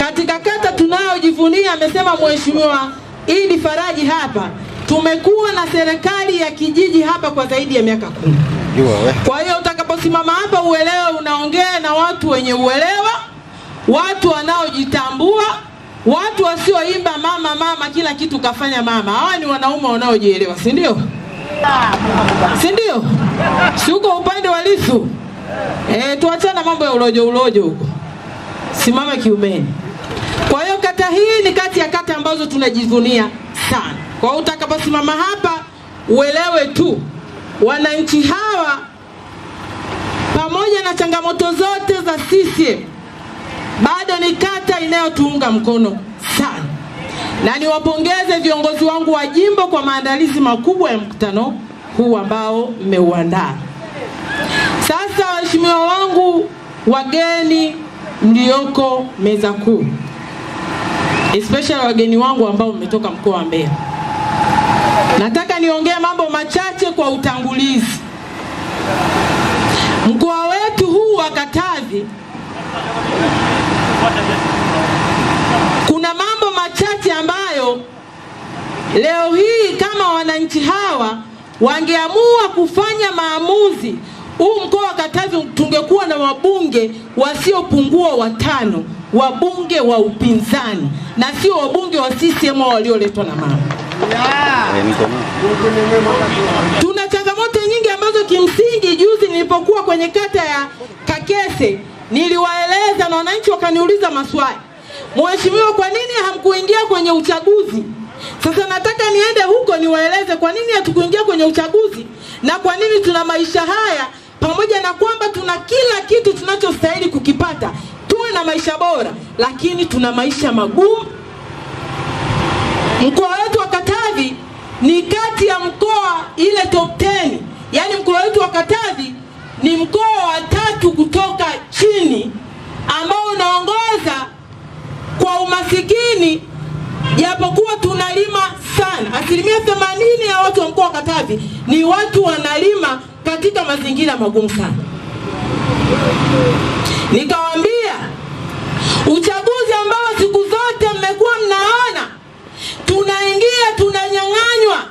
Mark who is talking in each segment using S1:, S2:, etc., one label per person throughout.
S1: Katika kata tunayojivunia, amesema Mheshimiwa Idi Faraji hapa, tumekuwa na serikali ya kijiji hapa kwa zaidi ya miaka 10. Kwa hiyo utakaposimama hapa uelewe unaongea na watu wenye uelewa, watu wanaojitambua, watu wasioimba mama mama kila kitu kafanya mama. Hawa ni wanaume wanaojielewa, si ndio? Si ndio? Si uko upande wa Lissu. Tuachana mambo ya ulojo huko. Simama kiumeni. Kwa hiyo kata hii ni kati ya kata ambazo tunajivunia sana. Kwa hiyo utakaposimama hapa uelewe tu wananchi hawa pamoja na changamoto zote za CCM bado ni kata inayotuunga mkono sana. Na niwapongeze viongozi wangu wa jimbo kwa maandalizi makubwa ya mkutano huu ambao mmeuandaa. Sasa waheshimiwa wangu, wageni mlioko meza kuu, especially wageni wangu ambao mmetoka mkoa wa Mbeya, nataka niongee mambo machache kwa utangulizi. Mkoa wetu huu wa Katavi kuna mambo machache ambayo leo hii kama wananchi hawa wangeamua kufanya maamuzi, huu mkoa wa Katavi tungekuwa na wabunge wasiopungua 5, wabunge wa upinzani na sio wabunge wa CCM walioletwa na mama. Tuna changamoto nyingi ambazo kimsingi juzi nilipokuwa kwenye kata ya Kakese niliwaeleza na wananchi wakaniuliza maswali. Mheshimiwa, kwa nini hamkuingia kwenye uchaguzi? Sasa nataka niende huko niwaeleze kwa nini hatukuingia kwenye uchaguzi na kwa nini tuna maisha haya, pamoja na kwamba tuna kila kitu tunachostahili kukipata. Tuwe na maisha bora, lakini tuna maisha magumu. Mkoa wetu wa Katavi ni kati ya mkoa ile top 10. Yaani mkoa wetu wa Katavi ni mkoa wa 3 kutoka chini ambao unaongoza kwa umasikini, japokuwa tunalima sana. 80% ya watu wa mkoa wa Katavi ni watu wanalima katika mazingira magumu sana. Nikawaambia uchaguzi ambao siku zote mmekuwa mnaona tunaingia tunanyang'anywa,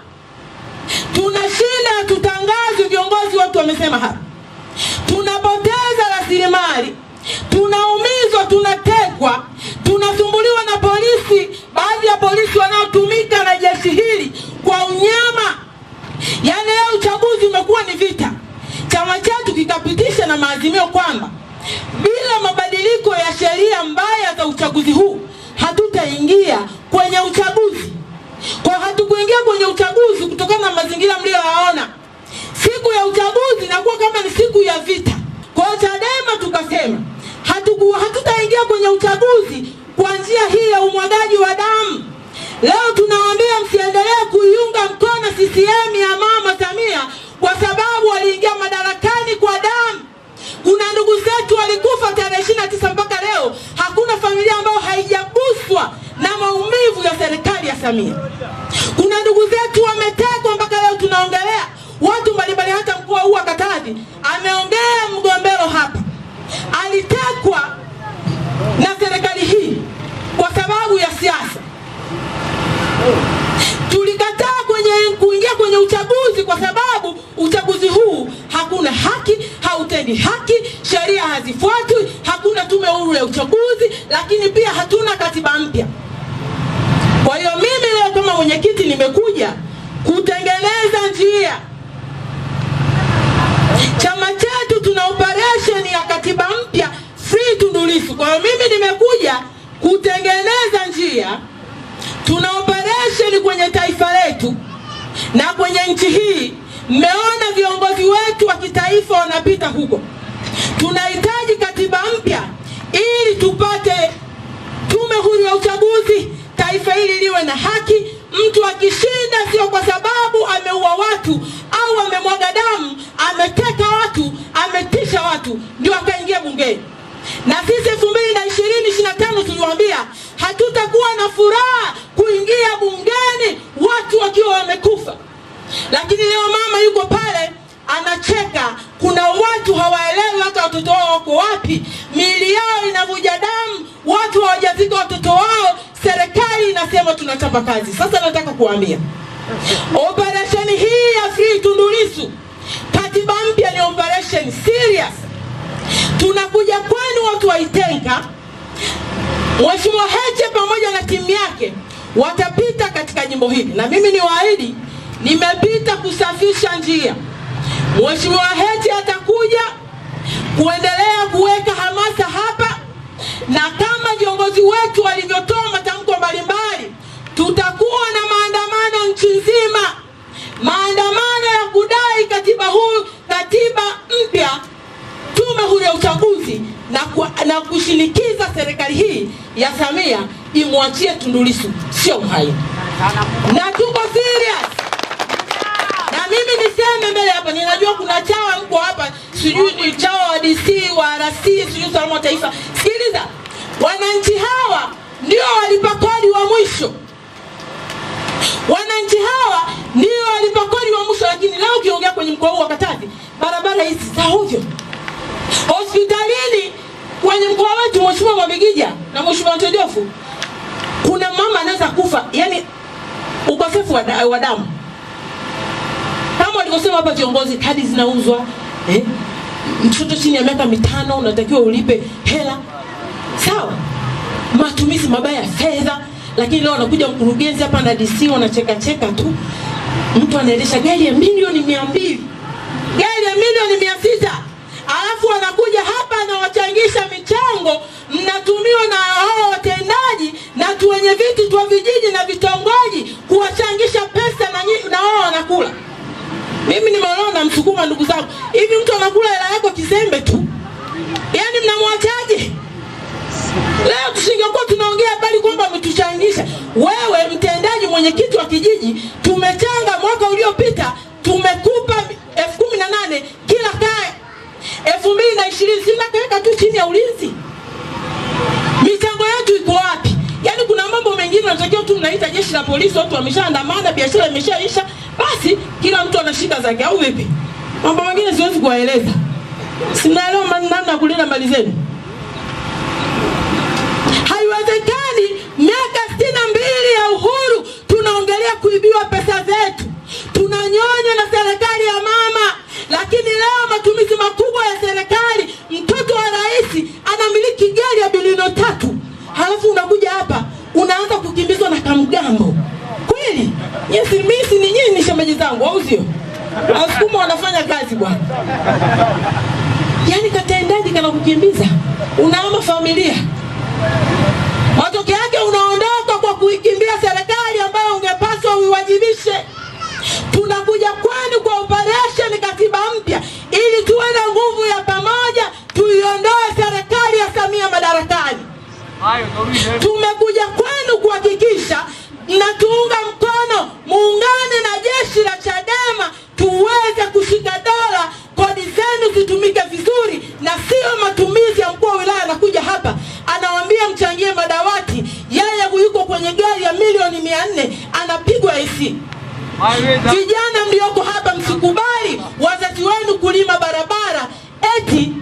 S1: tunashinda, tutangazwe, viongozi watu wamesema hapa, tunapoteza rasilimali, tunaumizwa, tunatekwa, tunasumbuliwa na polisi, baadhi ya polisi wanaotumika na jeshi hili kwa unyama. Yaani leo uchaguzi umekuwa ni vita. Chama chetu kikapitisha na maazimio kwamba bila mabadiliko ya sheria mbaya za uchaguzi huu hatutaingia kwenye uchaguzi. Kwa hatukuingia kwenye uchaguzi kutokana na mazingira mlioyaona. Siku ya uchaguzi inakuwa kama ni siku ya vita. Kwa Chadema tukasema hatutaingia kwenye uchaguzi kwa njia hii ya umwagaji wa damu. Leo tunawaambia msiendelee kuiunga mkono CCM ya Mama Samia kwa sababu waliingia madarakani kwa damu. Kuna ndugu zetu walikufa tarehe 29 mpaka leo hakuna familia ambayo haijaguswa na maumivu ya serikali ya Samia. Kuna ndugu zetu wametekwa mpaka leo tunaongelea watu mbalimbali. Hata mkuu huu wa Katavi ameongea, mgombero hapa alitekwa na serikali hii kwa sababu ya siasa. Tulikataa kuingia kwenye uchaguzi kwa sababu uchaguzi huu hakuna haki, hautendi haki, sheria hazifuatwi, hakuna tume huru ya uchaguzi, lakini pia hatuna katiba mpya. Kwa hiyo mimi leo kama mwenyekiti nimekuja kutengeneza njia. Chama chetu tuna operation ya katiba mpya free Tundu Lissu. Kwa hiyo mimi nimekuja kutengeneza njia. Tuna operation kwenye taifa letu na kwenye nchi hii. Mmeona viongozi wetu wa kitaifa wanapita huko. Tunahitaji katiba mpya ili tupate tume huru ya uchaguzi, taifa hili liwe na haki. Mtu akishinda sio kwa sababu ameua watu au amemwaga damu, ameteka watu, ametisha watu ndio akaingia bungeni. Na sisi 2025 tuliwaambia hatutakuwa na furaha kuingia bungeni watu wakiwa wamekufa. Lakini leo mama yuko pale anacheka. Kuna watu hawaelewi hata watoto wao wako wapi, miili yao inavuja damu, watu hawajazika. wanazika watoto wao, serikali inasema tunachapa kazi. Sasa nataka kuambia, operation hii ya Free Tundu Lissu, katiba mpya ni operation serious. Tunakuja kwenu watu wa Itenga. Mheshimiwa Heche pamoja na timu yake watapita katika jimbo hili, na mimi ni waahidi, nimepita kusafisha njia. Mheshimiwa Heche atakuja kuendelea kuweka hamasa hapa, na kama viongozi wetu walivyotoa matamko mbalimbali, tutakuwa na maandamano nchi nzima, maandamano ya kudai katiba mpya, tume huru ya uchaguzi, na kushinikiza serikali hii ya Samia imwachie Tundu Lissu, sio uhaini. Na tuko serious. Na mimi niseme mbele hapa, ninajua kuna chawa mko hapa, sijui ni chawa wa DC, wa RC, sijui usalama wa taifa. Sikiliza, wananchi hawa ndio walipa kodi wa mwisho. Wananchi hawa ndio walipa kodi wa mwisho, lakini leo ukiongea kwenye mkoa huu wa Katavi, barabara hizi za ovyo. Hospitalini kwenye mkoa wetu, Mheshimiwa Mwabigija na Mheshimiwa Ntojofu, kuna mama anaweza kufa, yani ukosefu wa damu. Kama walivyosema hapa viongozi, kadi zinauzwa, mtoto chini ya miaka 5 unatakiwa ulipe hela. Sawa, matumizi mabaya ya fedha. Lakini leo anakuja mkurugenzi hapa na DC wanacheka tu. Mtu anaendesha gari ya milioni 200, gari ya milioni 600, alafu anakuja hapa anawachangisha michango, mnatumiwa na hao watendaji na wenye viti tu vijiji na vitongoji kuwachangisha pesa, na wao wanakula. Mimi nimeona na Msukuma, ndugu zangu, hivi mtu anakula hela yako kizembe tu, yani mnamwachaje? Leo tusingekuwa tunaongea bali kwamba umetuchangisha. Wewe mtendaji, mwenyekiti wa kijiji, tumechanga mwaka uliopita, tumekupa 18,000 kila kaya. 2020 sina kaweka tu chini ya ulinzi. Michango yetu iko wapi? Yani kuna mambo mengine tunatakiwa tu mnaita jeshi la polisi, watu wameshaandamana, biashara imeshaisha, basi kila mtu ana shida zake, au vipi? Mambo mengine siwezi kuwaeleza. Sinaelewa namna kulinda mali zenu. Haiwezekani miaka 62 ya uhuru tunaongelea kuibiwa pesa zetu, tunanyonywa na serikali ya mama, lakini leo matumizi makubwa ya serikali. Mtoto wa rais anamiliki gari ya bilioni 3, halafu unakuja hapa unaanza kukimbizwa na kamgambo. Kweli? Yes, mimi ni nyinyi ni shemeji zangu, au sio? Wasukuma wanafanya kazi bwana. Yani katendaji kana kukimbiza, unaama familia. Matokeo yake unaondoka kwa kuikimbia serikali ambayo ungepaswa uiwajibishe. Tunakuja kwenu kwa operation katiba mpya ili tuwe na nguvu ya pamoja, tuiondoe serikali ya Samia madarakani. Tumekuja kwenu kuhakikisha mnatuunga mkono, muungane na jeshi la Chadema tuweze kushika dola, kodi zenu zitumike vizuri, na sio matumizi ya mkuu wa wilaya anakuja hapa anawaambia mchangie madawati, yeye yuko kwenye gari ya milioni 400 anapigwa AC. Vijana mlioko hapa, msikubali wazazi wenu kulima barabara, eti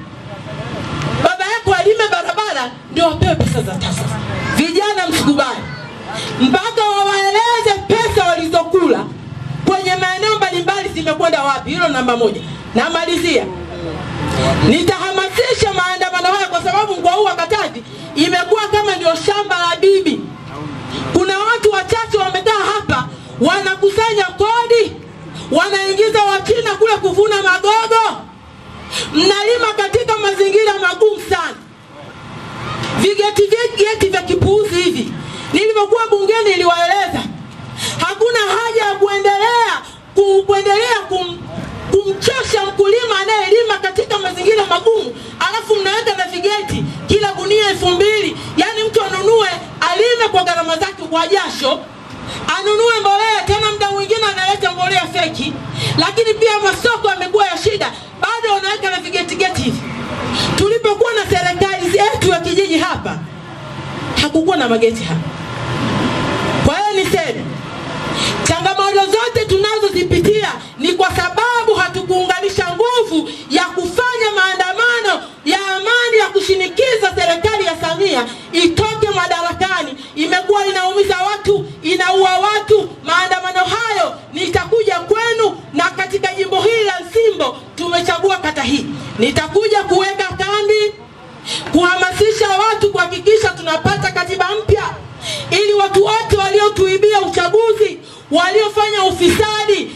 S1: baba yako alime barabara ndio wapewe pesa za TASAF. Vijana msikubali, mpaka wawaeleze pesa walizokula kwenye maeneo mbalimbali zimekwenda wapi. Hilo namba 1. Namalizia, nitahamasisha maandamano haya kwa sababu mkoa huu wa Katavi imekuwa kama ndio shamba la bibi. Kuna watu wachache wamekaa hapa wanakusanya kodi, wanaingiza Wachina kule kuvuna magogo, mnalima katika mazingira magumu sana. Vigeti vya kipuuzi hivi. Nilipokuwa bungeni niliwaeleza hakuna haja ya kuendelea kumchosha mkulima anayelima katika mazingira magumu, alafu mnaweka na vigeti kila gunia 2,000. Yani mtu anunue, alime kwa gharama zake kwa jasho, anunue mbolea, tena muda mwingine analeta mbolea feki. Lakini pia masoko yamekuwa ya shida, bado wanaweka na vigeti hivi. Tulipokuwa na serikali yetu ya kijiji hapa, hakukuwa na mageti hapa. Kwa hiyo niseme, changamoto zote tunazozipitia ni kwa sababu hatukuunganisha nguvu ya kufanya maandamano ya amani ya kushinikiza serikali ya Samia itoke madarakani. inaua watu. Maandamano hayo nitakuja kwenu, na katika jimbo hili la Nsimbo tumechagua kata hii. Nitakuja kuweka kambi, kuhamasisha watu kuhakikisha tunapata katiba mpya, ili watu wote waliotuibia uchaguzi, waliofanya ufisadi,